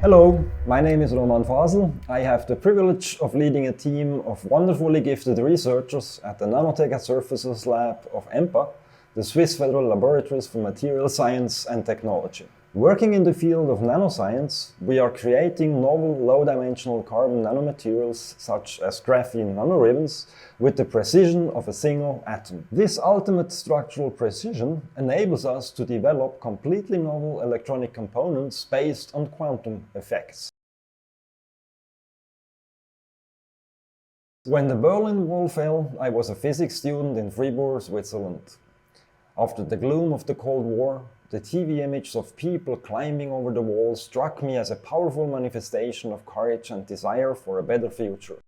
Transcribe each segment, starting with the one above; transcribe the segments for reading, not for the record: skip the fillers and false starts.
Hello, my name is Fasel. I have the privilege of leading a team of wonderfully gifted researchers at the Nanotech Surfaces Lab of EMPA, the Swiss Federal Laboratories for Material Science and Technology. Working in the field of nanoscience, we are creating novel low-dimensional carbon nanomaterials such as graphene nanoribbons with the precision of a single atom. This ultimate structural precision enables us to develop completely novel electronic components based on quantum effects. When the Berlin Wall fell, I was a physics student in Fribourg, Switzerland. After the gloom of the Cold War, the TV images of people climbing over the wall struck me as a powerful manifestation of courage and desire for a better future.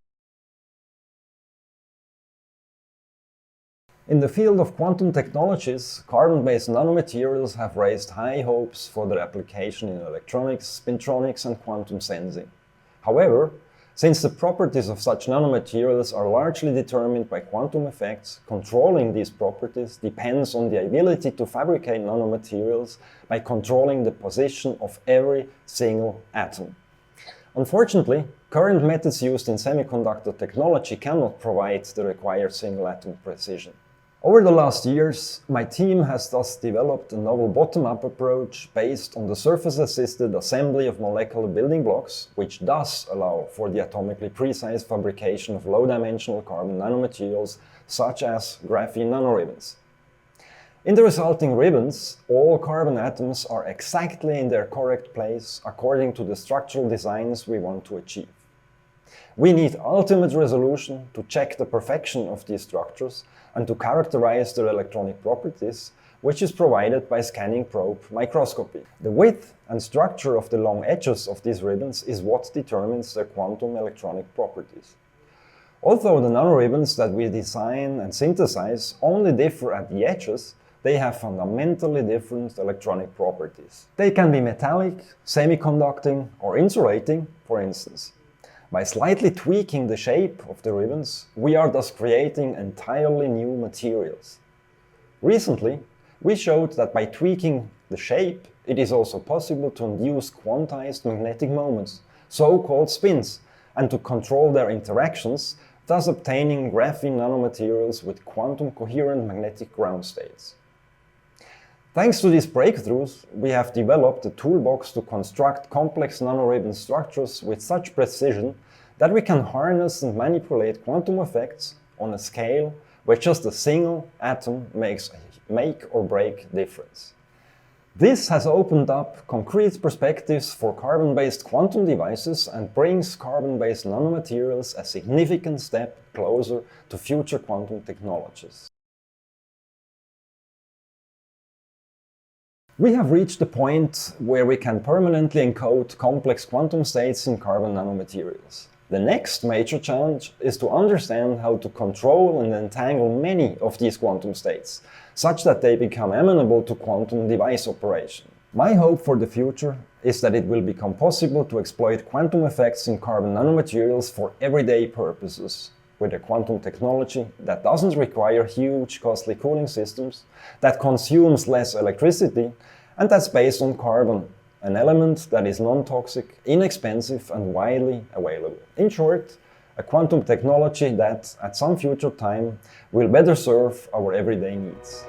In the field of quantum technologies, carbon-based nanomaterials have raised high hopes for their application in electronics, spintronics and quantum sensing. However, since the properties of such nanomaterials are largely determined by quantum effects, controlling these properties depends on the ability to fabricate nanomaterials by controlling the position of every single atom. Unfortunately, current methods used in semiconductor technology cannot provide the required single atom precision. Over the last years, my team has thus developed a novel bottom-up approach based on the surface-assisted assembly of molecular building blocks, which does allow for the atomically precise fabrication of low-dimensional carbon nanomaterials such as graphene nanoribbons. In the resulting ribbons, all carbon atoms are exactly in their correct place according to the structural designs we want to achieve. We need ultimate resolution to check the perfection of these structures and to characterize their electronic properties, which is provided by scanning probe microscopy. The width and structure of the long edges of these ribbons is what determines their quantum electronic properties. Although the nanoribbons that we design and synthesize only differ at the edges, they have fundamentally different electronic properties. They can be metallic, semiconducting, or insulating, for instance. By slightly tweaking the shape of the ribbons, we are thus creating entirely new materials. Recently, we showed that by tweaking the shape, it is also possible to induce quantized magnetic moments, so-called spins, and to control their interactions, thus obtaining graphene nanomaterials with quantum coherent magnetic ground states. Thanks to these breakthroughs, we have developed a toolbox to construct complex nanoribbon structures with such precision that we can harness and manipulate quantum effects on a scale where just a single atom makes a make or break difference. This has opened up concrete perspectives for carbon-based quantum devices and brings carbon-based nanomaterials a significant step closer to future quantum technologies. We have reached the point where we can permanently encode complex quantum states in carbon nanomaterials. The next major challenge is to understand how to control and entangle many of these quantum states, such that they become amenable to quantum device operation. My hope for the future is that it will become possible to exploit quantum effects in carbon nanomaterials for everyday purposes, with a quantum technology that doesn't require huge costly cooling systems, that consumes less electricity, and that's based on carbon, an element that is non-toxic, inexpensive and widely available. In short, a quantum technology that, at some future time, will better serve our everyday needs.